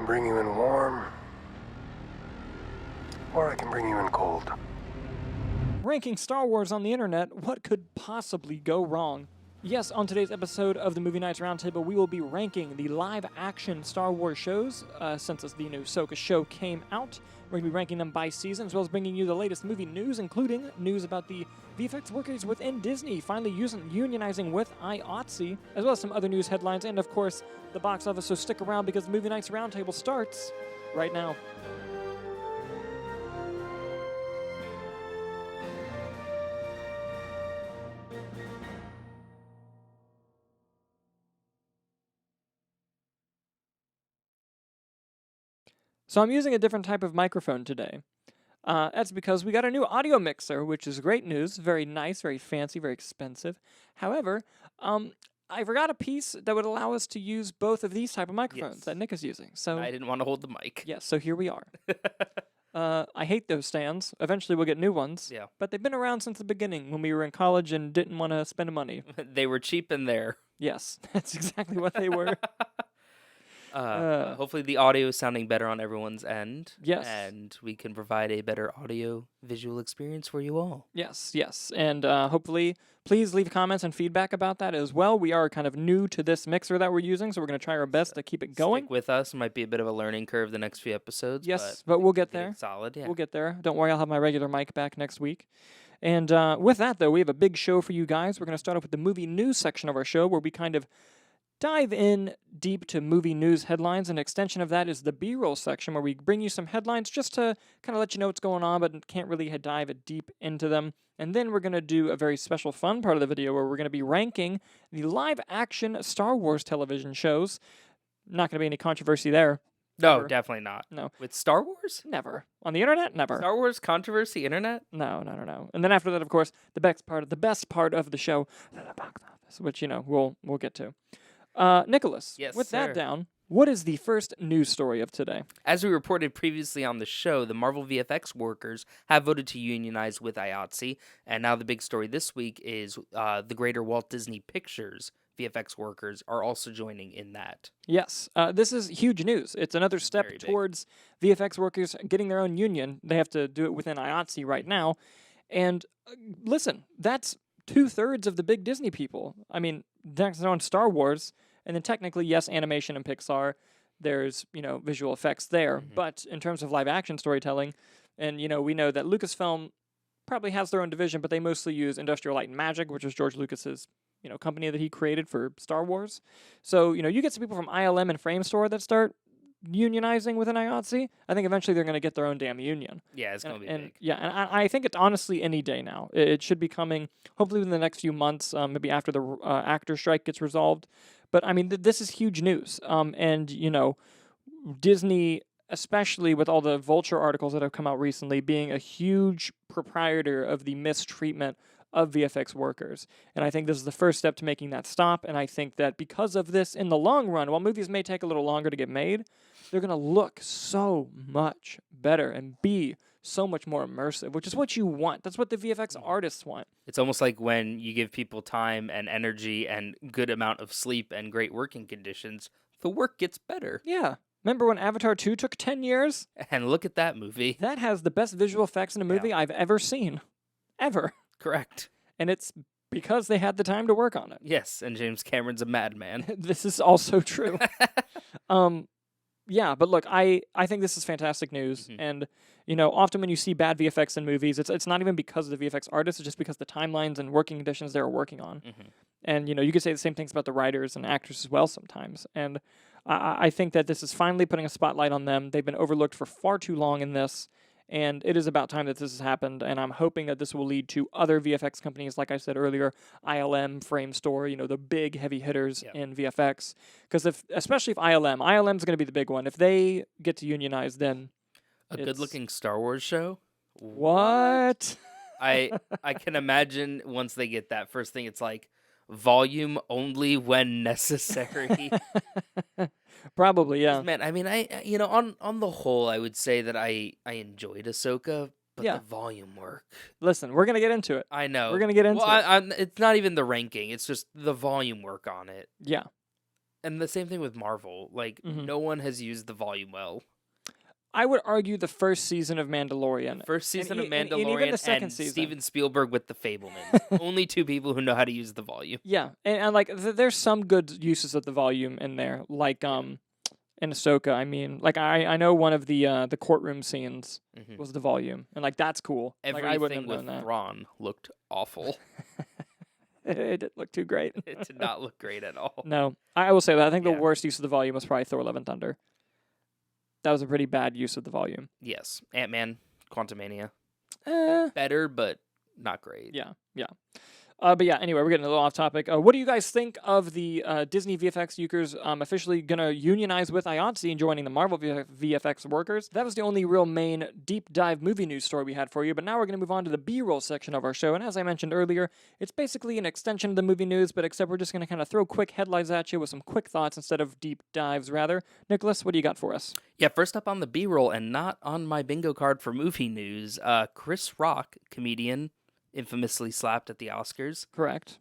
bring you in warm, or I can bring you in cold. Ranking Star Wars on the internet, what could possibly go wrong? Yes, on today's episode of the Movie Nights Roundtable, we will be ranking the live-action Star Wars shows since the new Ahsoka show came out. We're going to be ranking them by season, as well as bringing you the latest movie news, including news about the VFX workers within Disney finally unionizing with IATSE, as well as some other news headlines, and of course, the box office, so stick around because the Movie Nights Roundtable starts right now. So I'm using a different type of microphone today. That's because we got a new audio mixer, which is great news. Very nice, very fancy, very expensive. However, I forgot a piece that would allow us to use both of these type of microphones that Nick is using. So I didn't want to hold the mic. Yes, so here we are. I hate those stands. Eventually we'll get new ones. Yeah. But they've been around since the beginning when we were in college and didn't want to spend money. They were cheap in there. Yes, that's exactly what they were. Hopefully the audio is sounding better on everyone's end. Yes. And we can provide a better audio visual experience for you all. Yes. And hopefully, please leave comments and feedback about that as well. We are kind of new to this mixer that we're using, so we're going to try our best to keep it going. Stick with us. It might be a bit of a learning curve the next few episodes. Yes, but we'll get there. Solid, yeah. We'll get there. Don't worry, I'll have my regular mic back next week. And with that, though, we have a big show for you guys. We're going to start off with the movie news section of our show, where we kind of dive in deep to movie news headlines. An extension of that is the B-roll section, where we bring you some headlines just to kind of let you know what's going on, but can't really dive deep into them. And then we're going to do a very special fun part of the video where we're going to be ranking the live-action Star Wars television shows. Not going to be any controversy there. No, Never. definitely not. No. With Star Wars? Never. On the internet? Never. Star Wars controversy internet? No. And then after that, of course, the best part of the show, the box office, which, we'll get to. Nicholas, Yes, with sir. that down, what is the first news story of today? As we reported previously on the show, the Marvel VFX workers have voted to unionize with IATSE, and now the big story this week is the greater Walt Disney Pictures VFX workers are also joining in that. Yes, this is huge news. It's another step Very big. towards VFX workers getting their own union. They have to do it within IATSE right now. And listen, that's 2/3 of the big Disney people. I mean, next on Star Wars, and then technically, yes, animation and Pixar, there's, visual effects there. Mhm. But in terms of live action storytelling, and, we know that Lucasfilm probably has their own division, but they mostly use Industrial Light and Magic, which is George Lucas's, company that he created for Star Wars. So, you get some people from ILM and Framestore that start unionizing within IATSE. I think eventually they're going to get their own damn union. Yeah, it's going to be and big. Yeah, and I think it's honestly any day now. It should be coming, hopefully within the next few months, maybe after the actor strike gets resolved. But, I mean, this is huge news. And, Disney, especially with all the Vulture articles that have come out recently, being a huge proprietor of the mistreatment of VFX workers. And I think this is the first step to making that stop. And I think that because of this, in the long run, while movies may take a little longer to get made, they're going to look so much better and be so much more immersive, which is what you want. That's what the VFX artists want. It's almost like when you give people time and energy and good amount of sleep and great working conditions, the work gets better. Yeah. Remember when Avatar 2 took 10 years? And look at that movie. That has the best visual effects in a movie I've ever seen. Ever. Correct. And it's because they had the time to work on it. Yes, and James Cameron's a madman. This is also true. Yeah, but look, I think this is fantastic news. Mhm. And, often when you see bad VFX in movies, it's not even because of the VFX artists, it's just because the timelines and working conditions they were working on. Mhm. And, you could say the same things about the writers and actors as well sometimes. And I think that this is finally putting a spotlight on them. They've been overlooked for far too long in this. And it is about time that this has happened, and I'm hoping that this will lead to other VFX companies, like I said earlier, ILM, Framestore, the big heavy hitters in VFX. Because especially if ILM's going to be the big one. If they get to unionize, then A good-looking Star Wars show? What? I can imagine once they get that first thing, it's like volume only when necessary. Probably, yeah. Man, I mean, on the whole, I would say that I enjoyed Ahsoka, but Yeah. the volume work. Listen, we're going to get into it. I know. We're going to get into it. It's not even the ranking. It's just the volume work on it. Yeah. And the same thing with Marvel. Like, Mhm. no one has used the volume well. I would argue the first season of Mandalorian. First season of and even Mandalorian the second and season. Steven Spielberg with The Fablemans. Only two people who know how to use the volume. Yeah, and like there's some good uses of the volume in there, like in Ahsoka. I mean, like I know one of the courtroom scenes was the volume, and like that's cool. Like I wouldn't Everything have known with that. Thrawn looked awful. It didn't look too great. It did not look great at all. No, I will say that I think the Yeah. worst use of the volume was probably Thor: Love and Thunder. That was a pretty bad use of the volume. Yes. Ant-Man, Quantumania. Eh, Better, but not great. yeah. But yeah, anyway, we're getting a little off topic. What do you guys think of the Disney VFX Ukers officially going to unionize with IATSE and joining the Marvel VFX workers? That was the only real main deep dive movie news story we had for you, but now we're going to move on to the B-roll section of our show. And as I mentioned earlier, it's basically an extension of the movie news, but except we're just going to kind of throw quick headlines at you with some quick thoughts instead of deep dives, rather. Nicholas, what do you got for us? Yeah, first up on the B-roll, and not on my bingo card for movie news, Chris Rock, comedian, infamously slapped at the Oscars, Correct.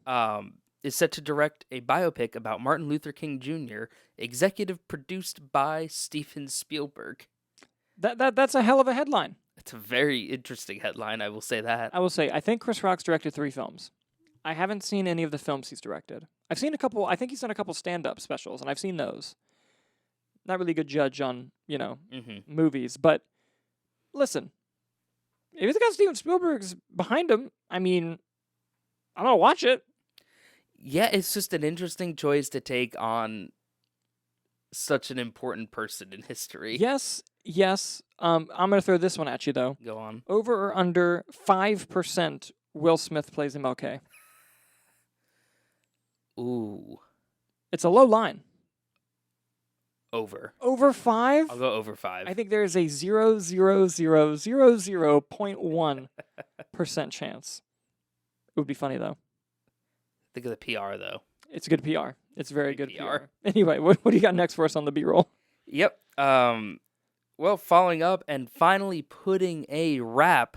is set to direct a biopic about Martin Luther King Jr., executive produced by Steven Spielberg. That's a hell of a headline. It's a very interesting headline, I will say that. I will say, I think Chris Rock's directed 3 films. I haven't seen any of the films he's directed. I've seen a couple, I think he's done a couple stand-up specials, and I've seen those. Not really a good judge on, movies, but listen, if it's got Steven Spielberg's behind him, I mean, I'm going to watch it. Yeah, it's just an interesting choice to take on such an important person in history. Yes. I'm going to throw this one at you, though. Go on. Over or under 5% Will Smith plays MLK. Ooh. It's a low line. Over. Over 5? I'll go over 5. I think there is a 0.1% chance. It would be funny, though. Think of the PR, though. It's good PR. It's very Great good PR. PR. Anyway, what do you got next for us on the B-roll? Yep. Well, following up and finally putting a wrap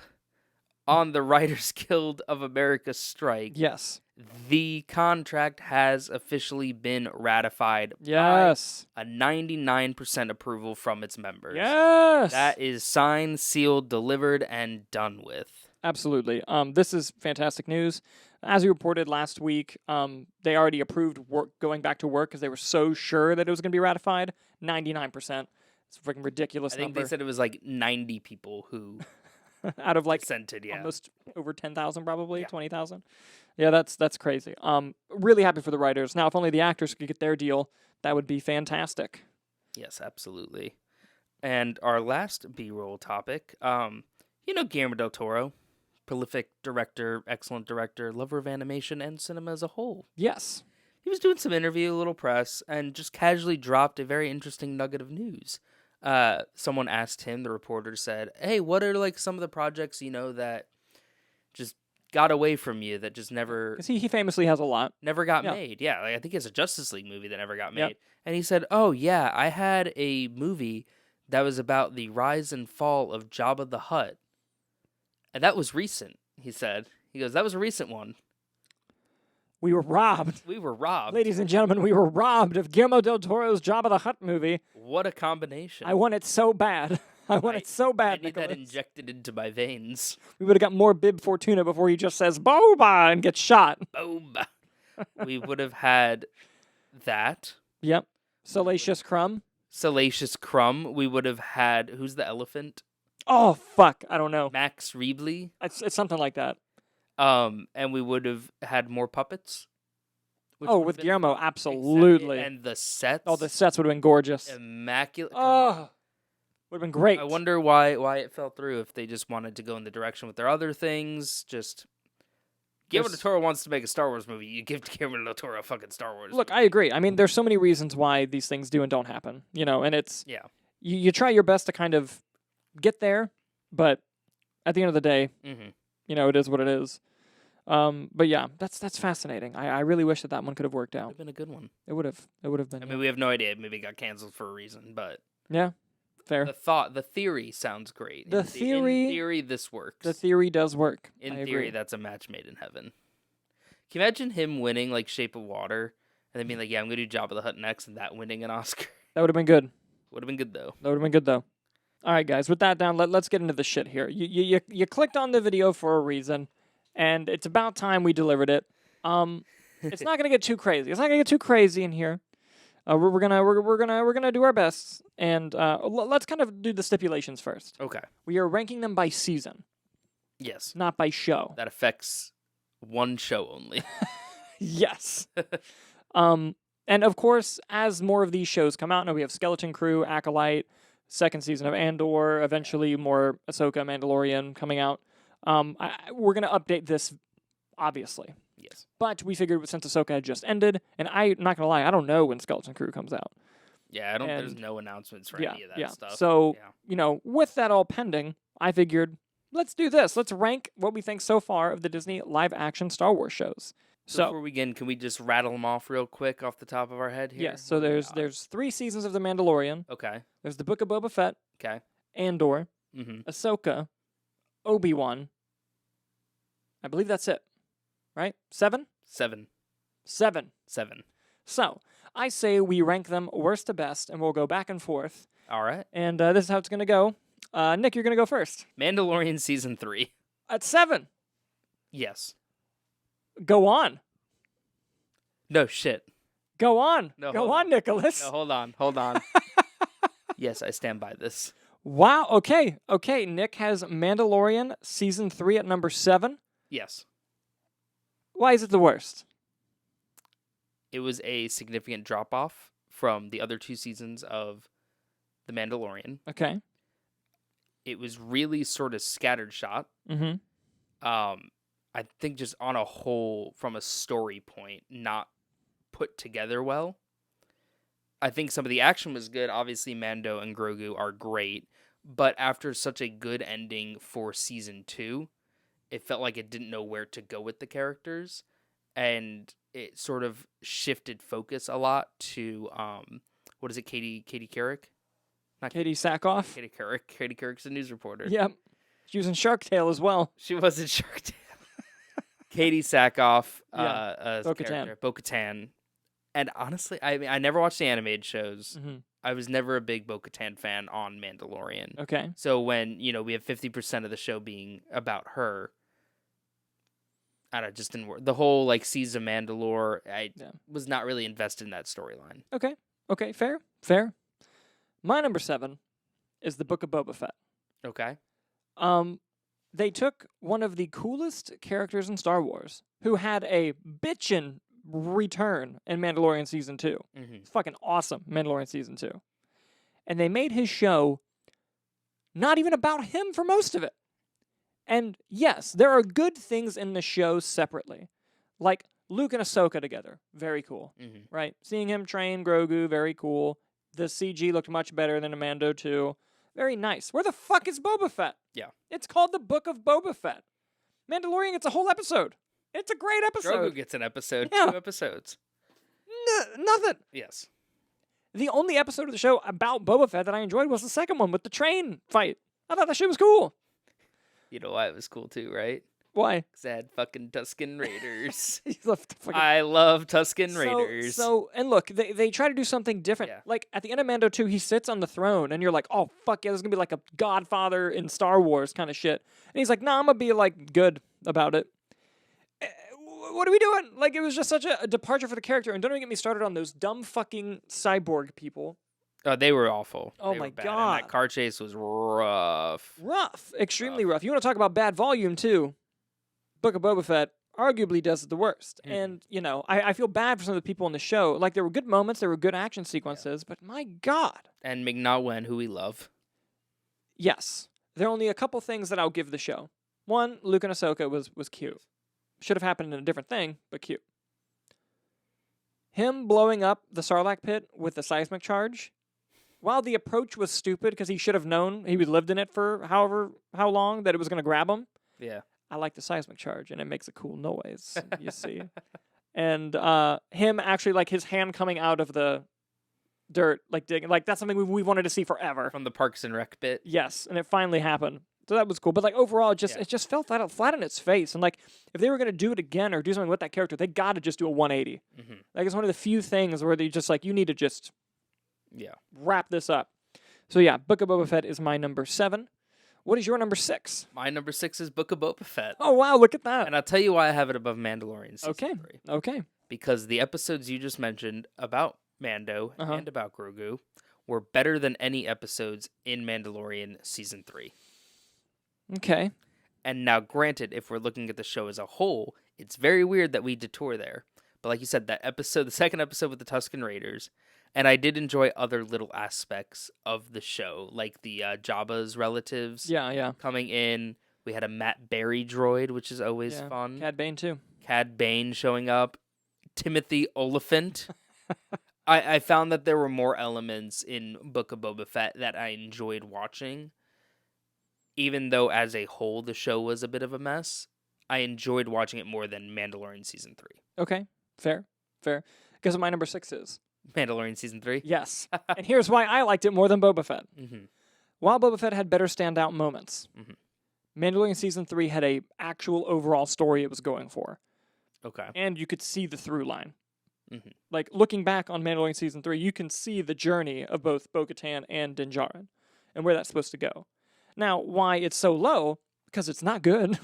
on the Writers Guild of America strike. Yes. The contract has officially been ratified Yes. by a 99% approval from its members. Yes. That is signed, sealed, delivered, and done with. Absolutely. This is fantastic news. As we reported last week, they already approved work going back to work because they were so sure that it was going to be ratified. 99%. It's a freaking ridiculous I think number. they said it was like 90 people who Out of like dissented, yeah. almost over 10,000 probably, Yeah. 20,000. Yeah, that's crazy. Really happy for the writers. Now, if only the actors could get their deal, that would be fantastic. Yes, absolutely. And our last B-roll topic, Guillermo del Toro, prolific director, excellent director, lover of animation and cinema as a whole. Yes. He was doing some interview, a little press, and just casually dropped a very interesting nugget of news. Someone asked him, the reporter said, hey, what are like some of the projects, that just got away from you, that just never Because he famously has a lot. got Yeah. made? Yeah, like, I think it's a Justice League movie that never got made. Yep. And he said, oh, yeah, I had a movie that was about the rise and fall of Jabba the Hutt. And that was recent, he said. He goes, that was a recent one. We were robbed. We were robbed. Ladies and gentlemen, we were robbed of Guillermo del Toro's Jabba the Hutt movie. What a combination. I want it so bad. I want it so I bad, need that Nicholas. injected into my veins. We would have got more Bib Fortuna before he just says Boba and gets shot. Boom. We would have had that. Yep. Salacious Crumb. Salacious Crumb. We would have had, who's the elephant? Oh, fuck. I don't know. Max Rieble. It's something like that. And we would have had more puppets. which Oh, would have with been Guillermo, exactly- absolutely. And the sets. Oh, the sets would have been gorgeous. Immaculate. Oh, would have been great. I wonder why it fell through, if they just wanted to go in the direction with their other things. Just Guillermo del There's- Toro wants to make a Star Wars movie. You give Guillermo del Toro a fucking Star Wars Look, movie. I agree. I mean, there's so many reasons why these things do and don't happen, and it's, Yeah. you try your best to kind of get there, but at the end of the day, Mm-hmm. it is what it is. But yeah, that's fascinating. I really wish that one could have worked Would out. have been a good one. It would have been. I mean, we have no idea. Maybe it got canceled for a reason, but yeah, fair. the theory sounds great. The in theory- theory, this works. The theory does work. In I theory, agree. that's a match made in heaven. Can you imagine him winning like Shape of Water, And then being like, yeah, I'm going to do Jabba the Hutt next, and that winning an Oscar. That would have been good. Would have been good, though. That would have been good, though. All right, guys, with that down, let's get into the shit here. You clicked on the video for a reason, and it's about time we delivered it. It's not gonna get too crazy. It's not gonna get too crazy in here. We're gonna do our best, and let's kind of do the stipulations first. Okay. We are ranking them by season, Yes. not by show. That affects one show only. Yes. And of course, as more of these shows come out, now we have Skeleton Crew, Acolyte, second season of Andor, eventually more Ahsoka, Mandalorian coming out. We're going to update this, obviously. Yes. But we figured since Ahsoka had just ended, and I'm not going to lie, I don't know when Skeleton Crew comes out. Yeah, there's no announcements for any of that stuff. So, with that all pending, I figured, let's do this. Let's rank what we think so far of the Disney live-action Star Wars shows. So before we begin, can we just rattle them off real quick off the top of our head here? yes, so there's 3 seasons of The Mandalorian. Okay. There's the Book of Boba Fett, Okay. Andor, Mm-hmm. Ahsoka, Obi-Wan. I believe that's it. Right? 7? 7. 7. So, I say we rank them worst to best, and we'll go back and forth. All right. And this is how it's going to go. Nick, you're going to go first. Mandalorian Season 3. At 7. Yes. Go on. No, shit. Go on. No, Go hold on, Nicholas. No, hold on. Yes, I stand by this. Wow. Okay. Nick has Mandalorian Season 3 at number 7. Yes. Why is it the worst? It was a significant drop-off from the other 2 seasons of The Mandalorian. Okay. It was really sort of scattered shot. Mm-hmm. I think just on a whole, from a story point, not put together well. I think some of the action was good. Obviously, Mando and Grogu are great. But after such a good ending for Season 2, it felt like it didn't know where to go with the characters. And it sort of shifted focus a lot to, what is it, Katie Couric? Not Katie Sackhoff. Katie Couric. Katie Couric's a news reporter. Yep. She was in Shark Tale as well. She was in Shark Tale. Katie Sackhoff, Bo-Katan. Bo-Katan. And honestly, I never watched the animated shows. Mm-hmm. I was never a big Bo-Katan fan on Mandalorian. Okay. So when, we have 50% of the show being about her, I don't know, it just didn't work. The whole, season of Mandalore, I was not really invested in that storyline. Okay, fair. My number 7 is the Book of Boba Fett. Okay. They took one of the coolest characters in Star Wars, who had a bitchin' return in Mandalorian Season 2. Mm-hmm. It's fucking awesome, Mandalorian Season 2. And they made his show not even about him for most of it. And yes, there are good things in the show separately. Like Luke and Ahsoka together. Very cool. Mm-hmm. Right? Seeing him train Grogu, very cool. The CG looked much better than a Mando 2. Very nice. Where the fuck is Boba Fett? Yeah. It's called the Book of Boba Fett. Mandalorian gets a whole episode. It's a great episode. Grogu gets an episode. Yeah. 2 episodes. Nothing. Yes. The only episode of the show about Boba Fett that I enjoyed was the second one with the train fight. I thought that shit was cool. You know why it was cool too, right? Why? Because I had fucking Tusken Raiders. I love Tusken Raiders. And look, they try to do something different. Yeah. Like, at the end of Mando 2, he sits on the throne, and you're like, oh, fuck yeah, this is going to be like a Godfather in Star Wars kind of shit. And he's like, nah, I'm going to be, good about it. What are we doing? It was just such a departure for the character. And don't even get me started on those dumb fucking cyborg people. Oh, they were awful. Oh, They my were bad. God. And that car chase was rough. Extremely rough. You want to talk about bad volume, too. Book of Boba Fett arguably does it the worst. Mm-hmm. And, I feel bad for some of the people in the show. There were good moments, there were good action sequences, but my God. And Ming-Na Wen, who we love. Yes. There are only a couple things that I'll give the show. One, Luke and Ahsoka was cute. Should have happened in a different thing, but cute. Him blowing up the Sarlacc pit with the seismic charge, while the approach was stupid because he should have known he lived in it for how long that it was going to grab him. Yeah. I like the seismic charge, and it makes a cool noise, you see. And him actually, his hand coming out of the dirt, digging, that's something we wanted to see forever. From the Parks and Rec bit. Yes, and it finally happened. So that was cool. But like overall, Yeah. it just fell flat on its face. And like if they were gonna do it again or do something with that character, they got to just do a 180. Mm-hmm. Like it's one of the few things where they just like you need to just Yeah. wrap this up. So yeah, Book of Boba Fett is my number 7. What is your number 6? My number 6 is Book of Boba Fett. Oh wow, look at that. And I'll tell you why I have it above Mandalorian season Okay. 3. Okay. Because the episodes you just mentioned about Mando and about Grogu were better than any episodes in Mandalorian season 3. Okay. And now, granted, if we're looking at the show as a whole, it's very weird that we detour there. But like you said, that episode, the second episode with the Tusken Raiders, and I did enjoy other little aspects of the show, like the Jabba's relatives Yeah. coming in. We had a Matt Berry droid, which is always fun. Cad Bane too. Cad Bane showing up. Timothy Oliphant. I found that there were more elements in Book of Boba Fett that I enjoyed watching. Even though as a whole the show was a bit of a mess, I enjoyed watching it more than Mandalorian season 3. Okay. Fair. Guess what my number 6 is? Mandalorian season 3? Yes. And here's why I liked it more than Boba Fett. Mm-hmm. While Boba Fett had better standout moments, Mhm. Mandalorian season 3 had a actual overall story it was going for. Okay. And you could see the through line. Mhm. Like, looking back on Mandalorian Season 3, you can see the journey of both Bo-Katan and Din Djarin and where that's supposed to go. Now, why it's so low? Because it's not good.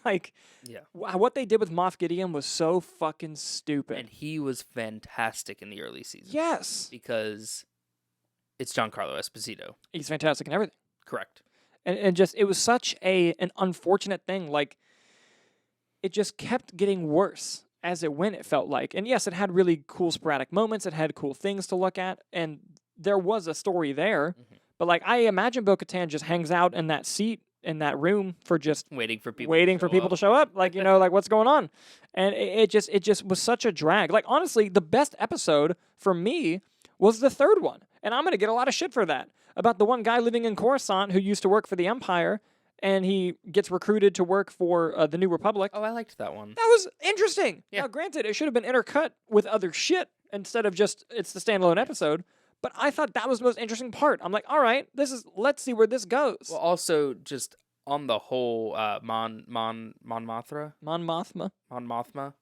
Like, Yeah. what they did with Moff Gideon was so fucking stupid. And he was fantastic in the early seasons. Yes. Because it's Giancarlo Esposito. He's fantastic in everything. Correct. And just, it was such an unfortunate thing. Like, it just kept getting worse as it went, it felt like. And yes, it had really cool sporadic moments. It had cool things to look at. And there was a story there. Mhm. But like, I imagine Bo-Katan just hangs out in that seat in that room for just Waiting for people to show up. Like, like what's going on? And it just was such a drag. Like, honestly, the best episode for me was the third one. And I'm going to get a lot of shit for that. About the one guy living in Coruscant who used to work for the Empire, and he gets recruited to work for the New Republic. Oh, I liked that one. That was interesting. Yeah. Now, granted, it should have been intercut with other shit instead of just it's the standalone episode. But I thought that was the most interesting part. I'm like, all right, let's see where this goes. Well, also, just on the whole, Mon Mothma Mon Mothma.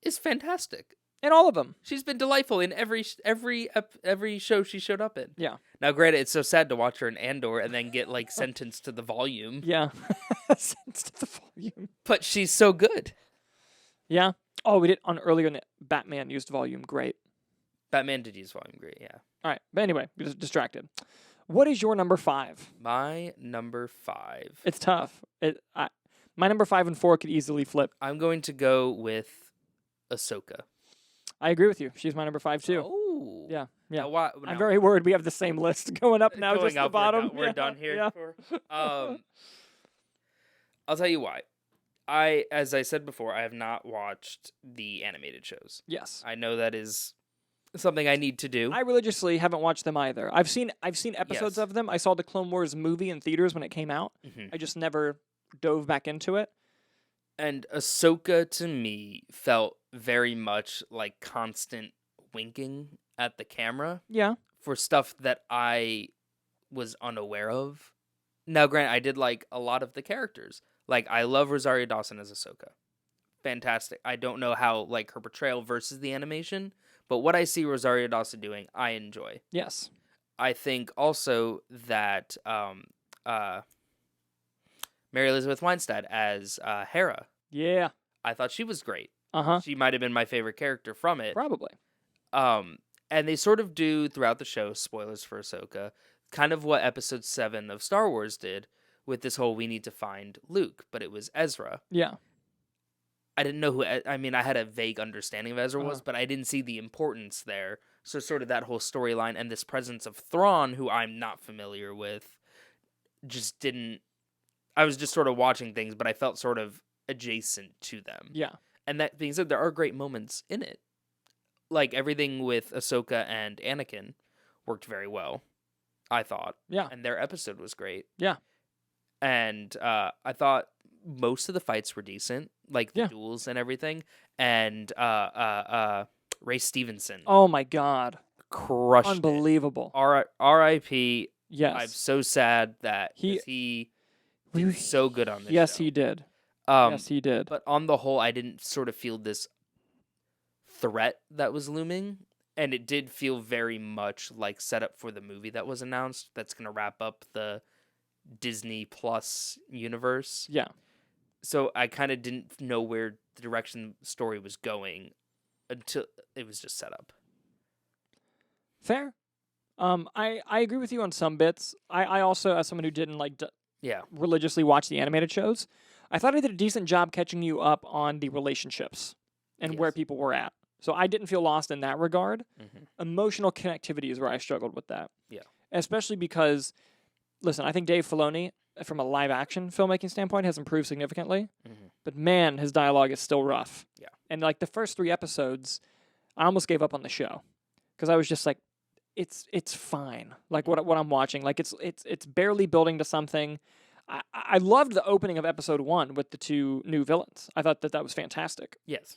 is fantastic. And all of them. She's been delightful in every show she showed up in. Yeah. Now, granted, it's so sad to watch her in Andor and then get like sentenced to the volume. Yeah. Sense to the volume. But she's so good. Yeah. Oh, we did on earlier in the Batman used volume. Great. Batman did use volume, great, yeah. All right. But anyway, we just distracted. What is your number 5? My number 5. It's tough. My number 5 and 4 could easily flip. I'm going to go with Ahsoka. I agree with you. She's my number 5 too. Oh. Yeah. Now, why, I'm very worried we have the same list going up now, going just the up, bottom. We're done here. Yeah. I'll tell you why. As I said before, I have not watched the animated shows. Yes. I know that is something I need to do. I religiously haven't watched them either. I've seen episodes Yes. of them. I saw the Clone Wars movie in theaters when it came out. Mhm. I just never dove back into it. And Ahsoka, to me, felt very much like constant winking at the camera Yeah. for stuff that I was unaware of. Now, granted, I did like a lot of the characters. Like, I love Rosario Dawson as Ahsoka. Fantastic. I don't know how, like, her portrayal versus the animation, but what I see Rosario Dawson doing, I enjoy. Yes. I think also that Mary Elizabeth Winstead as Hera, Yeah. I thought she was great. Uh-huh. She might have been my favorite character from it. Probably. And they sort of do throughout the show, spoilers for Ahsoka, kind of what episode 7 of Star Wars did with this whole we need to find Luke, but it was Ezra. Yeah. I didn't know I had a vague understanding of Ezra was, Uh-huh. but I didn't see the importance there. So sort of that whole storyline and this presence of Thrawn, who I'm not familiar with, just didn't... I was just sort of watching things, but I felt sort of adjacent to them. Yeah. And that being said, there are great moments in it. Like, everything with Ahsoka and Anakin worked very well, I thought. Yeah. And their episode was great. Yeah. And I thought most of the fights were decent, like the Yeah. duels and everything. And Ray Stevenson Oh my God. crushed Unbelievable. it. R.I.P. Yes. I'm so sad that He- 'cause he did so good on this Yes, show. he did. Um, Yes, he did. But on the whole, I didn't sort of feel this threat that was looming, and it did feel very much like setup for the movie that was announced that's going to wrap up the Disney Plus universe. Yeah. So I kind of didn't know where the direction the story was going until it was just set up. Fair. I agree with you on some bits. I also, as someone who didn't like Yeah. religiously watch the animated shows, I thought I did a decent job catching you up on the relationships and where Yes. people were at. So I didn't feel lost in that regard. Mm-hmm. Emotional connectivity is where I struggled with that. Yeah. Especially because, listen, I think Dave Filoni, from a live action filmmaking standpoint, has improved significantly. Mm-hmm. But man, his dialogue is still rough. Yeah. And like the first 3 episodes, I almost gave up on the show because I was just like, it's fine. Like what I'm watching, like it's barely building to something. I loved the opening of episode 1 with the 2 new villains. I thought that was fantastic. Yes.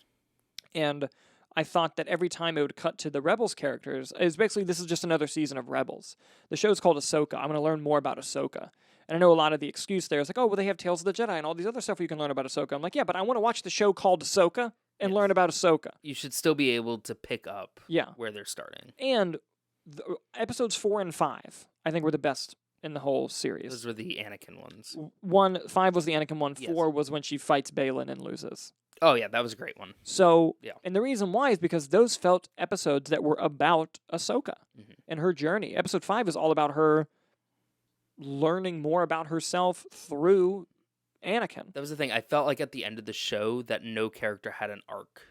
And I thought that every time it would cut to the Rebels characters, it's basically this is just another season of Rebels. The show's called Ahsoka. I'm going to learn more about Ahsoka. And I know a lot of the excuse there is like, oh, well, they have Tales of the Jedi and all these other stuff where you can learn about Ahsoka. I'm like, yeah, but I want to watch the show called Ahsoka and learn about Ahsoka. You should still be able to pick up where they're starting. And episodes 4 and 5, I think, were the best in the whole series. Those were the Anakin ones. 5 was the Anakin one. Yes. 4 was when she fights Balin and loses. Oh, yeah, that was a great one. So, Yeah. and the reason why is because those felt episodes that were about Ahsoka and her journey. Episode 5 is all about her learning more about herself through Anakin. That was the thing. I felt like at the end of the show that no character had an arc.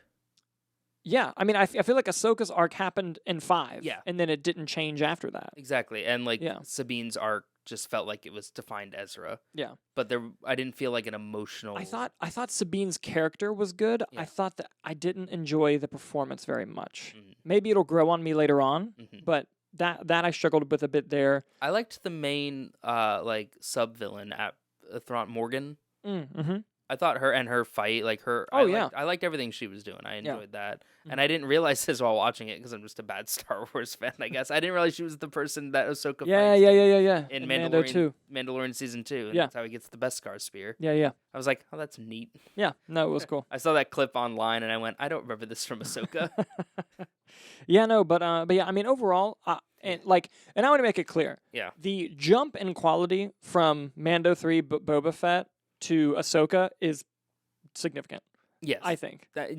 Yeah, I mean, I feel like Ahsoka's arc happened in 5, Yeah. and then it didn't change after that. Exactly. And like Yeah. Sabine's arc just felt like it was to find Ezra. Yeah. But I didn't feel like an emotional. I thought Sabine's character was good. Yeah. I thought that I didn't enjoy the performance very much. Mhm. Maybe it'll grow on me later on, Mhm. but that I struggled with a bit there. I liked the main like sub villain at Thrawn Morgan. Mm-hmm. I thought her fight, like her. Oh, I liked everything she was doing. I Yeah. enjoyed that, and I didn't realize this while watching it because I'm just a bad Star Wars fan. I guess I didn't realize she was the person that Ahsoka Yeah, fights yeah. in Mando Mandalorian too. Mandalorian season 2. And Yeah. that's how he gets the Beskar spear. Yeah. I was like, oh, that's neat. Yeah, no, it was cool. I saw that clip online and I went, I don't remember this from Ahsoka. Yeah, no, but yeah, I mean, overall, and I want to make it clear. Yeah. The jump in quality from Mando 3 Boba Fett to Ahsoka is significant, Yes, I think. that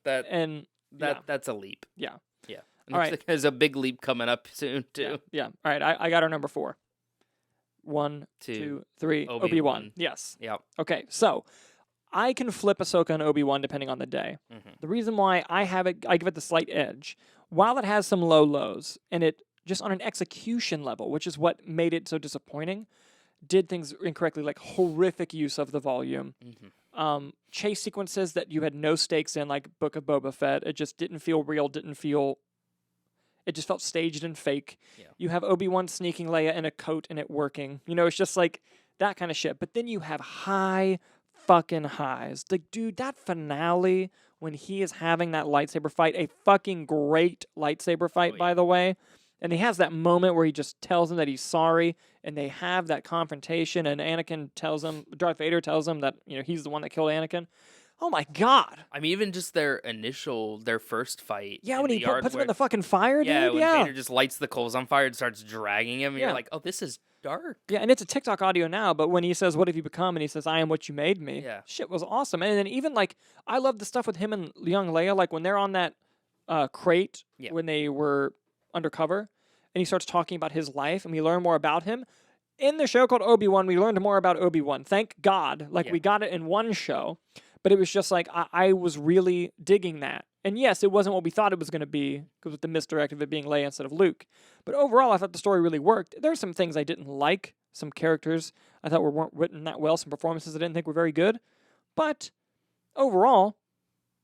that And that's a leap. yeah. And All right. there's a big leap coming up soon too. Yeah. All right, I got our number 4. 1, 2, 3. Obi-Wan. Obi-Wan. Yes. Yeah. Okay, so I can flip Ahsoka and Obi-Wan depending on the day. Mhm. The reason why I give it the slight edge, while it has some low lows, and it just on an execution level, which is what made it so disappointing, did things incorrectly, like horrific use of the volume. Mhm. Chase sequences that you had no stakes in, like Book of Boba Fett. It just didn't feel real, it just felt staged and fake. Yeah. You have Obi-Wan sneaking Leia in a coat and it working. It's just like that kind of shit. But then you have high fucking highs. Like, dude, that finale when he is having that lightsaber fight, a fucking great lightsaber fight, yeah. by the way. And he has that moment where he just tells him that he's sorry, and they have that confrontation, and Darth Vader tells him that, he's the one that killed Anakin. Oh my God. I mean, even just their first fight. Yeah, in when the he yard puts him where- in the fucking fire, yeah, dude. when Yeah. Vader just lights the coals on fire and starts dragging him, and Yeah. you're like, oh, this is dark. Yeah, and it's a TikTok audio now, but when he says, "What have you become?" and he says, "I am what you made me," Yeah. shit was awesome. And then even I love the stuff with him and young Leia, like when they're on that crate Yeah. when they were undercover, and he starts talking about his life, and we learn more about him. In the show called Obi-Wan, we learned more about Obi-Wan. Thank God. Yeah. We got it in one show, but it was just like, I was really digging that. And yes, it wasn't what we thought it was going to be, because with the misdirect of it being Leia instead of Luke. But overall, I thought the story really worked. There are some things I didn't like, some characters I thought weren't written that well, some performances I didn't think were very good. But overall,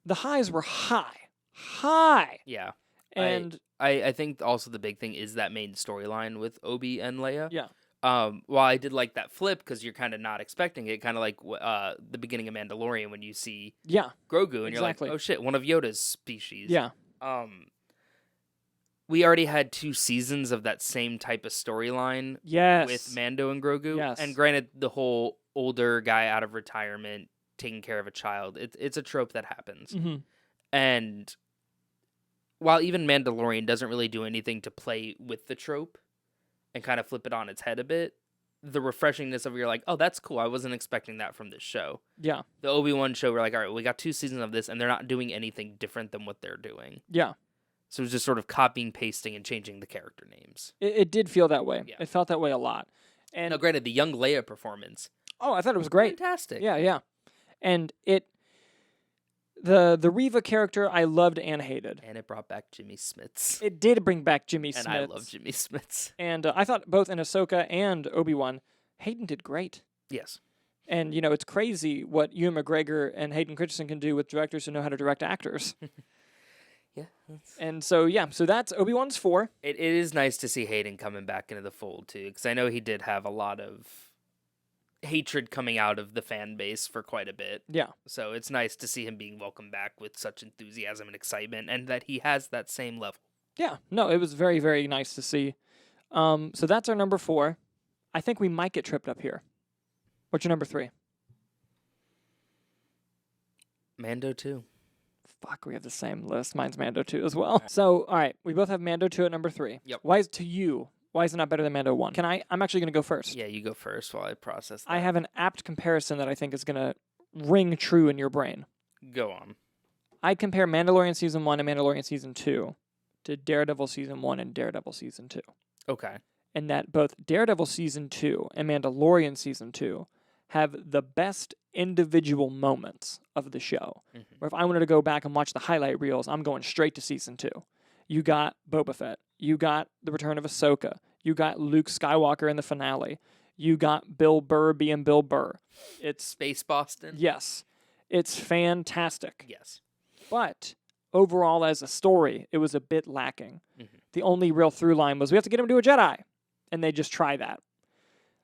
the highs were high. High! Yeah. And I think also the big thing is that main storyline with Obi and Leia. yeah. While I did like that flip because you're kind of not expecting it, kind of like the beginning of Mandalorian when you see Yeah. Grogu and Exactly. you're like, oh shit, one of Yoda's species. Yeah. We already had 2 seasons of that same type of storyline Yes. with Mando and Grogu. Yes. And granted, the whole older guy out of retirement taking care of a child. It's a trope that happens. Mm-hmm. And while even Mandalorian doesn't really do anything to play with the trope and kind of flip it on its head a bit, the refreshingness of you're like, oh, that's cool. I wasn't expecting that from this show. Yeah. The Obi-Wan show, we're like, all right, we got 2 seasons of this, and they're not doing anything different than what they're doing. Yeah. So it's just sort of copying, pasting, and changing the character names. It did feel that way. Yeah. It felt that way a lot. And Now, granted, the young Leia performance, oh, I thought it was great. fantastic. Yeah. And the Reva character I loved and hated. And it brought back Jimmy Smits. It did bring back Jimmy Smits. And I love Jimmy Smits. And I thought both in Ahsoka and Obi-Wan, Hayden did great. Yes. And, you know, it's crazy what Ewan McGregor and Hayden Christensen can do with directors who know how to direct actors. Yeah. And so that's Obi-Wan's 4. It is nice to see Hayden coming back into the fold, too, because I know he did have a lot of hatred coming out of the fan base for quite a bit. Yeah. So it's nice to see him being welcomed back with such enthusiasm and excitement, and that he has that same level. Yeah. No, it was very, very nice to see. So that's our number 4. I think we might get tripped up here. What's your number 3? Mando 2. Fuck, we have the same list. Mine's Mando 2 as well. So, all right, we both have Mando 2 at number 3. Yep. Why is it not better than Mando 1? I'm actually going to go first. Yeah, you go first while I process that. I have an apt comparison that I think is going to ring true in your brain. Go on. I compare Mandalorian Season 1 and Mandalorian Season 2 to Daredevil Season 1 and Daredevil Season 2. Okay. And that both Daredevil Season 2 and Mandalorian Season 2 have the best individual moments of the show. Mm-hmm. Where if I wanted to go back and watch the highlight reels, I'm going straight to Season 2. You got Boba Fett. You got the return of Ahsoka. You got Luke Skywalker in the finale. You got Bill Burr being Bill Burr. It's Space Boston? Yes. It's fantastic. Yes. But overall as a story, it was a bit lacking. Mm-hmm. The only real through line was we have to get him to a Jedi. And they just try that.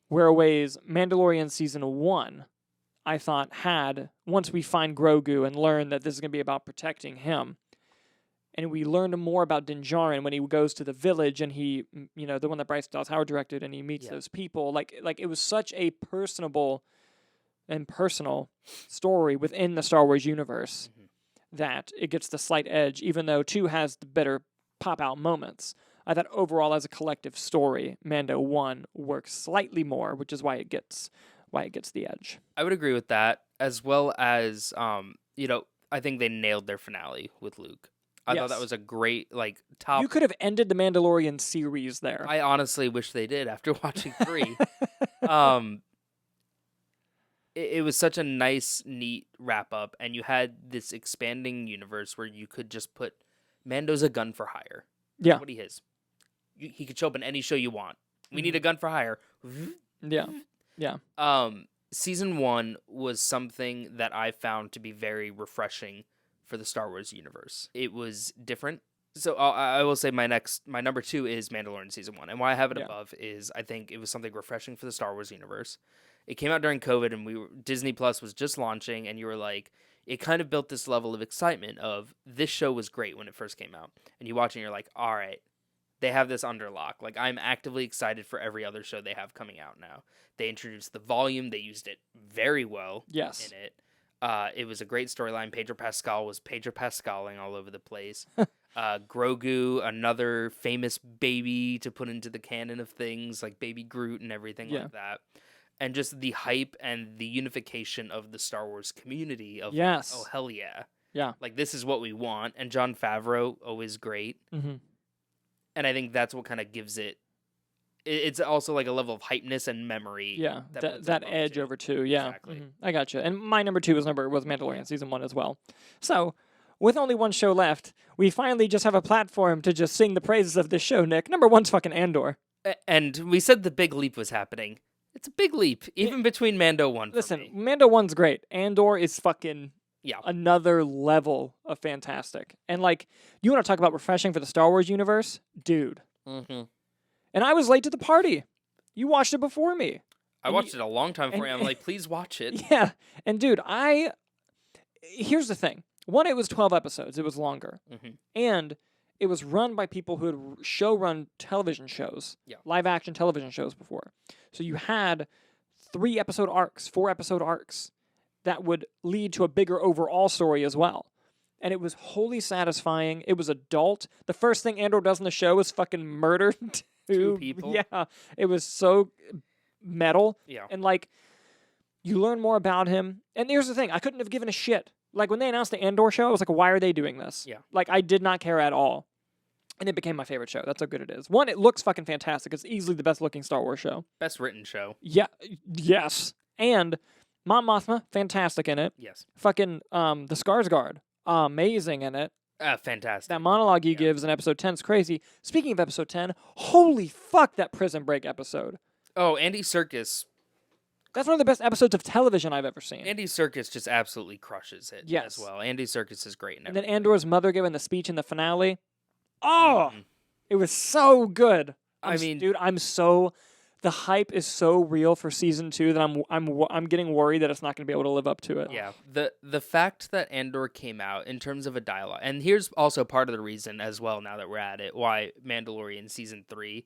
Whereas Mandalorian Season 1, I thought had, once we find Grogu and learn that this is going to be about protecting him, and we learned more about Din Djarin when he goes to the village and he, you know, the one that Bryce Dallas Howard directed, and he meets those people. Like it was such a personable and personal story within the Star Wars universe that it gets the slight edge, even though 2 has the better pop-out moments. I thought overall as a collective story, Mando 1 works slightly more, which is why it gets the edge. I would agree with that, as well as, you know, I think they nailed their finale with Luke. I thought that was a great, like, top... You could have ended the Mandalorian series there. I honestly wish they did after watching 3. It was such a nice, neat wrap-up, and you had this expanding universe where you could just put... Mando's a gun for hire. Yeah. That's what he is. He could show up in any show you want. We need a gun for hire. Yeah. Yeah. Season 1 was something that I found to be very refreshing for the Star Wars universe. It was different. So I will say my number 2 is Mandalorian Season 1. And why I have it above is I think it was something refreshing for the Star Wars universe. It came out during COVID, and Disney Plus was just launching, and you were like, it kind of built this level of excitement of this show was great when it first came out. And you watch it and you're like, all right, they have this under lock. Like, I'm actively excited for every other show they have coming out now. They introduced the volume. They used it very well in it. It was a great storyline. Pedro Pascal was Pedro Pascaling all over the place. Grogu, another famous baby to put into the canon of things, like Baby Groot and everything like that. And just the hype and the unification of the Star Wars community of, oh, hell yeah. Yeah. Like, this is what we want. And Jon Favreau, always great. Mm-hmm. And I think that's what kind of gives it. It's also like a level of hypeness and memory. Yeah, that edge over 2. Yeah, exactly. I got you. And my number 2 was Mandalorian Season 1 as well. So, with only one show left, we finally just have a platform to just sing the praises of this show, Nick. Number 1's fucking Andor. And we said the big leap was happening. It's a big leap, even between Mando 1 for Listen, me. Mando 1's great. Andor is fucking Yeah. another level of fantastic. And, like, you want to talk about refreshing for the Star Wars universe? Dude. Mm-hmm. And I was late to the party. You watched it before me. I watched it a long time before you. I'm like, please watch it. Yeah. And, dude, here's the thing. One, it was 12 episodes. It was longer. Mm-hmm. And it was run by people who had show-run television shows, live-action television shows before. So you had 3-episode arcs, 4-episode arcs that would lead to a bigger overall story as well. And it was wholly satisfying. It was adult. The first thing Andor does in the show is fucking murder Two people. Yeah, it was so metal. Yeah. And like, you learn more about him. And here's the thing: I couldn't have given a shit. Like when they announced the Andor show, I was like, why are they doing this? Yeah. Like I did not care at all. And it became my favorite show. That's how good it is. One, it looks fucking fantastic. It's easily the best looking Star Wars show. Best written show. Yeah. Yes. And Mon Mothma, fantastic in it. Yes. Fucking the Skarsgård, amazing in it. Fantastic. That monologue he gives in episode 10 is crazy. Speaking of episode 10, holy fuck, that Prison Break episode. Oh, Andy Serkis. That's one of the best episodes of television I've ever seen. Andy Serkis just absolutely crushes it Yes. as well. Andy Serkis is great in And then everything. Andor's mother giving the speech in the finale. Oh, it was so good. The hype is so real for season 2 that I'm getting worried that it's not going to be able to live up to it. Yeah, the fact that Andor came out in terms of a dialogue, and here's also part of the reason as well, now that we're at it, why Mandalorian season 3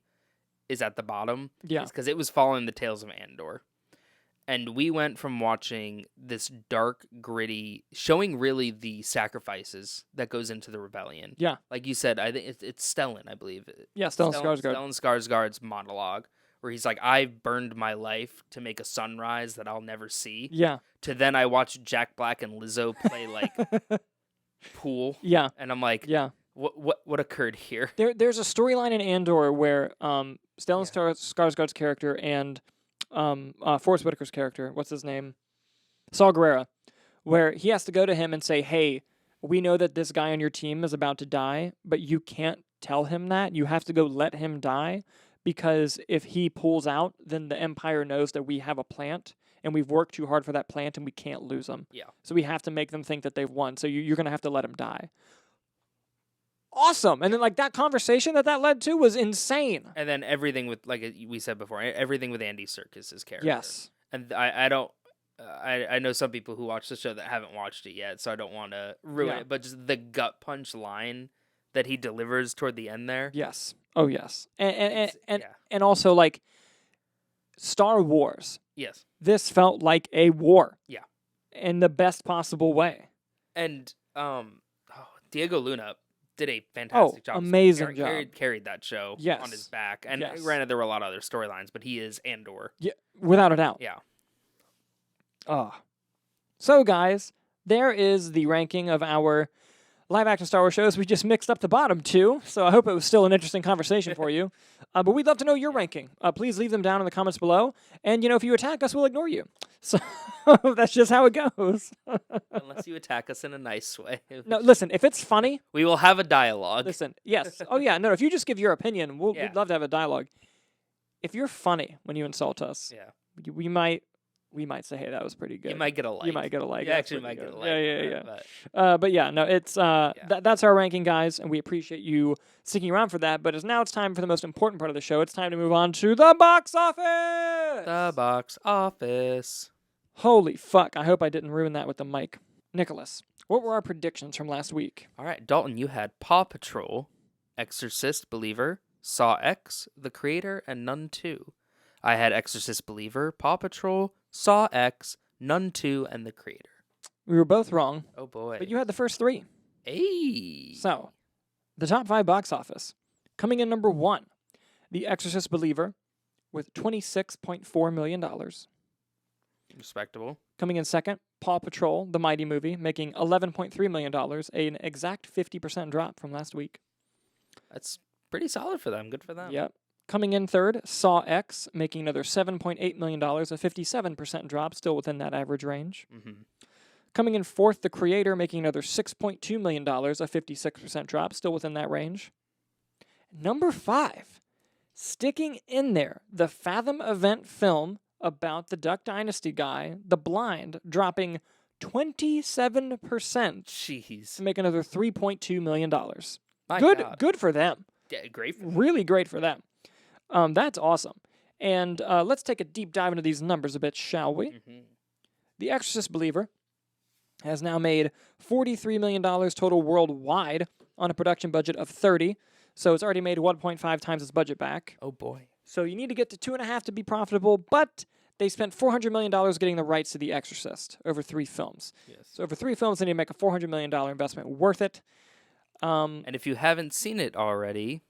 is at the bottom. Yeah. Is because it was following the tales of Andor. And we went from watching this dark, gritty, showing really the sacrifices that goes into the rebellion. Yeah. Like you said, I think it's Stellan, I believe. Yeah, Stellan Skarsgård. Stellan Skarsgård's monologue, where he's like, I've burned my life to make a sunrise that I'll never see. Yeah. To then I watch Jack Black and Lizzo play like pool. Yeah. And I'm like, Yeah. what occurred here? There's a storyline in Andor where Stellan Skarsgård's character and Forrest Whitaker's character, what's his name? Saul Guerrero, where he has to go to him and say, hey, we know that this guy on your team is about to die, but you can't tell him that. You have to go let him die, because if he pulls out, then the Empire knows that we have a plant and we've worked too hard for that plant and we can't lose them. Yeah. So we have to make them think that they've won. So you're going to have to let him die. Awesome. And then like that conversation that led to was insane. And then everything with, like we said before, everything with Andy Serkis' character. Yes. And I don't, I know some people who watch the show that haven't watched it yet, so I don't want to ruin it, but just the gut punch line that he delivers toward the end there. Yes. Oh, yes. And yeah. also, like, Star Wars. Yes. This felt like a war. Yeah. In the best possible way. And Diego Luna did a fantastic job. Amazing job. Carried that show on his back. And granted, there were a lot of other storylines, but he is Andor. Yeah, without a doubt. Yeah. So, guys, there is the ranking of our live-action Star Wars shows. We just mixed up the bottom two, so I hope it was still an interesting conversation for you. But we'd love to know your ranking. Please leave them down in the comments below. And, if you attack us, we'll ignore you. So that's just how it goes. Unless you attack us in a nice way. No, listen, if it's funny... We will have a dialogue. Listen, yes. Oh, yeah, no, if you just give your opinion, we'd love to have a dialogue. If you're funny when you insult us, we might say, hey, that was pretty good. You might get a like. You might get a like. You actually might get a like. Yeah. But yeah, no, it's that's our ranking, guys, and we appreciate you sticking around for that. But now it's time for the most important part of the show. It's time to move on to the box office. The box office. Holy fuck! I hope I didn't ruin that with the mic. Nicholas, what were our predictions from last week? All right, Dalton, you had Paw Patrol, Exorcist, Believer, Saw X, The Creator, and Nun 2. I had Exorcist, Believer, Paw Patrol, Saw X, Nun 2, and The Creator. We were both wrong. Oh, boy. But you had the first three. Hey. So, the top 5 box office. Coming in number 1, The Exorcist Believer, with $26.4 million. Respectable. Coming in second, Paw Patrol, the Mighty Movie, making $11.3 million, an exact 50% drop from last week. That's pretty solid for them. Good for them. Yep. Coming in third, Saw X, making another $7.8 million, a 57% drop, still within that average range. Mm-hmm. Coming in fourth, The Creator, making another $6.2 million, a 56% drop, still within that range. Number 5, sticking in there, the Fathom event film about the Duck Dynasty guy, The Blind, dropping 27% Jeez. to make another $3.2 million. My God. Good for them. Yeah, great for them. Really great for them. That's awesome. And let's take a deep dive into these numbers a bit, shall we? Mm-hmm. The Exorcist Believer has now made $43 million total worldwide on a production budget of $30. So it's already made 1.5 times its budget back. Oh, boy. So you need to get to 2.5 to be profitable, but they spent $400 million getting the rights to The Exorcist over 3 films. Yes. So over 3 films, they need to make a $400 million investment worth it. And if you haven't seen it already,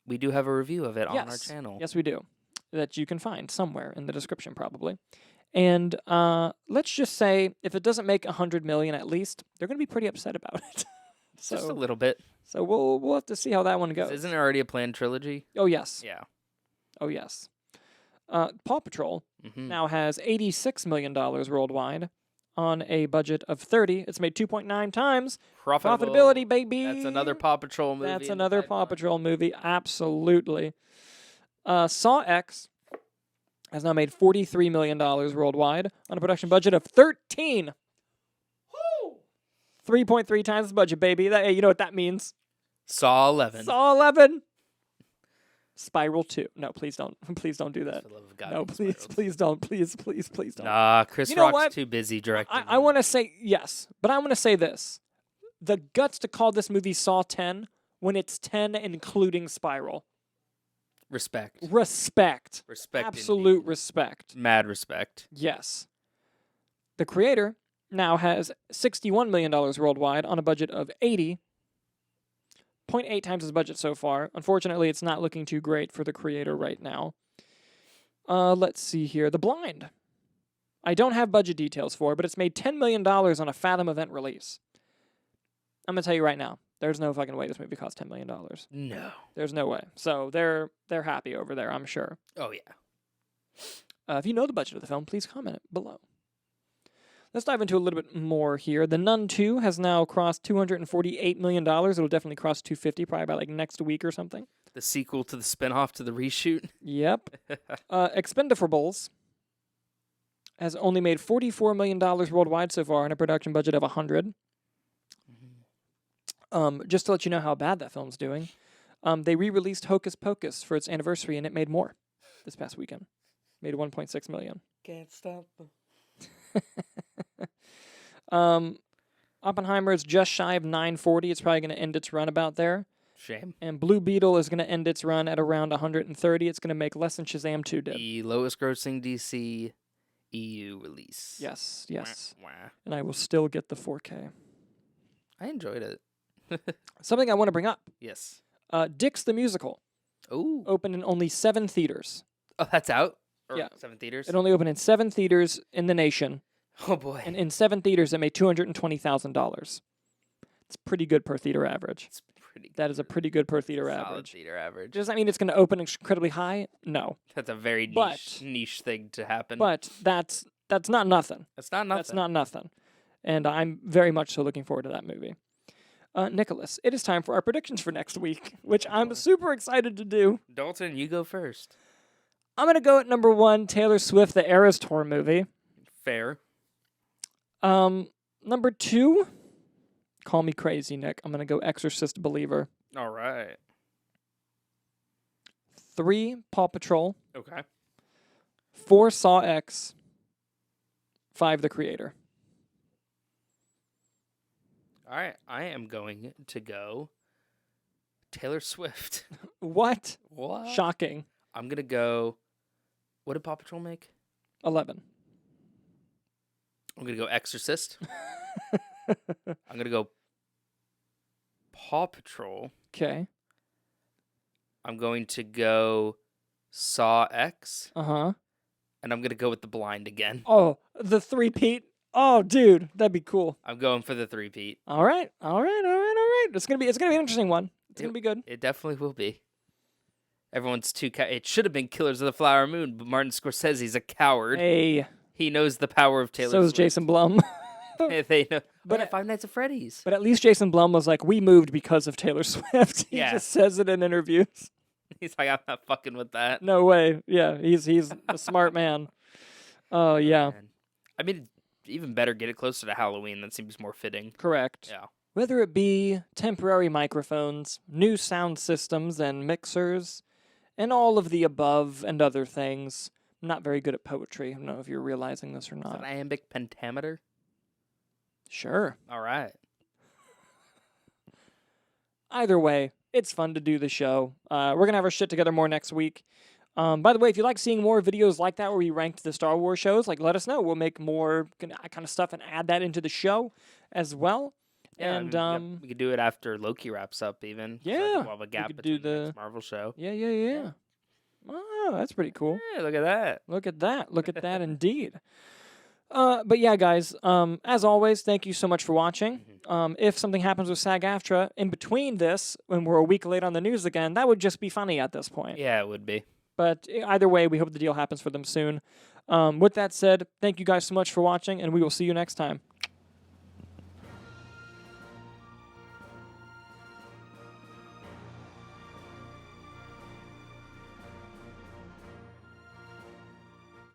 we do have a review of it on our channel. Yes, we do. That you can find somewhere in the description, probably. And let's just say, if it doesn't make $100 million at least, they're going to be pretty upset about it. So, Just a little bit. So we'll have to see how that one goes. Isn't it already a planned trilogy? Oh, yes. Yeah. Oh, yes. Paw Patrol now has $86 million worldwide on a budget of 30. It's made 2.9 times. Profitability, baby. That's another Paw Patrol movie. That's another Paw Patrol movie. Absolutely. Saw X has now made $43 million worldwide on a production budget of 13. 3.3 times the budget, baby. Hey, you know what that means? Saw 11. Saw 11. Spiral 2. No, please don't. Please don't do that. For the love of God, No, please don't. Please don't. Nah, Chris You know Rock's what? too busy directing. I want to say yes, but I want to say this. The guts to call this movie Saw 10 when it's 10 including Spiral. Respect. Respect. Respect. Absolute indeed. respect. Mad respect. Yes. The creator now has $61 million worldwide on a budget of 80. 0.8 times his budget so far. Unfortunately, it's not looking too great for the creator right now. Let's see here. The Blind. I don't have budget details for, but it's made $10 million on a Fathom event release. I'm going to tell you right now, there's no fucking way this movie cost $10 million. No. There's no way. So they're happy over there, I'm sure. Oh, yeah. If you know the budget of the film, please comment below. Let's dive into a little bit more here. The Nun 2 has now crossed $248 million. It'll definitely cross 250 probably by like next week or something. The sequel to the spinoff to the reshoot. Yep. Expendables has only made $44 million worldwide so far on a production budget of $100. Just to let you know how bad that film's doing, they re-released Hocus Pocus for its anniversary, and it made more this past weekend. Made $1.6 million. Can't stop. Oppenheimer is just shy of 940. It's probably going to end its run about there. Shame. And Blue Beetle is going to end its run at around 130. It's going to make less than Shazam 2 did. The lowest grossing DC EU release. Yes. Wah. And I will still get the 4K. I enjoyed it. Something I want to bring up. Yes. Dick's the Musical Oh. opened in only 7 theaters. Oh, that's out? Or Yeah. 7 theaters? It only opened in 7 theaters in the nation. Oh, boy. And in 7 theaters, it made $220,000. It's pretty good per theater average. It's pretty good. That is a pretty good per theater Solid average. theater average. Does that mean it's going to open incredibly high? No. That's a very But- niche thing to happen. But that's not nothing. That's not nothing. That's not nothing. And I'm very much so looking forward to that movie. Nicholas, it is time for our predictions for next week, which I'm super excited to do. Dalton, you go first. I'm going to go at number 1, Taylor Swift, the Eras Tour movie. Fair. Number 2, call me crazy, Nick. I'm going to go Exorcist Believer. All right. 3, Paw Patrol. Okay. 4, Saw X. 5, The Creator. All right. I am going to go Taylor Swift. What? What? Shocking. I'm going to go... What did Paw Patrol make? 11. I'm going to go Exorcist. I'm going to go Paw Patrol. Okay. I'm going to go Saw X. Uh-huh. And I'm going to go with The Blind again. Oh, the 3-peat. Oh, dude, that'd be cool. I'm going for the 3-peat. All right. It's gonna be an interesting one. It's gonna be good. It definitely will be. Everyone's too... It should have been Killers of the Flower Moon, but Martin Scorsese's a coward. Hey, He knows the power of Taylor so Swift. is Jason Blum. They know. But- But Five Nights at Freddy's. But at least Jason Blum was like, we moved because of Taylor Swift. He Yeah. just says it in interviews. He's like, I'm not fucking with that. No way. Yeah, he's a smart man. Oh, yeah. Man. I mean, even better, get it closer to Halloween. That seems more fitting. Correct. Yeah. Whether it be temporary microphones, new sound systems and mixers, and all of the above and other things. I'm not very good at poetry. I don't know if you're realizing this or Is not. that iambic pentameter? Sure. All right. Either way, it's fun to do the show. We're going to have our shit together more next week. By the way, if you like seeing more videos like that where we ranked the Star Wars shows, like let us know. We'll make more kind of stuff and add that into the show as well. Yeah, And I mean, we could do it after Loki wraps up, even. 'cause I think yeah, we'll have a gap could between do the next Marvel show. yeah. Oh, that's pretty cool. Yeah, look at that. Look at that. Look at that indeed. But yeah, guys, as always, thank you so much for watching. If something happens with SAG-AFTRA in between this, when we're a week late on the news again, that would just be funny at this point. Yeah, it would be. But either way, we hope the deal happens for them soon. With that said, thank you guys so much for watching, and we will see you next time.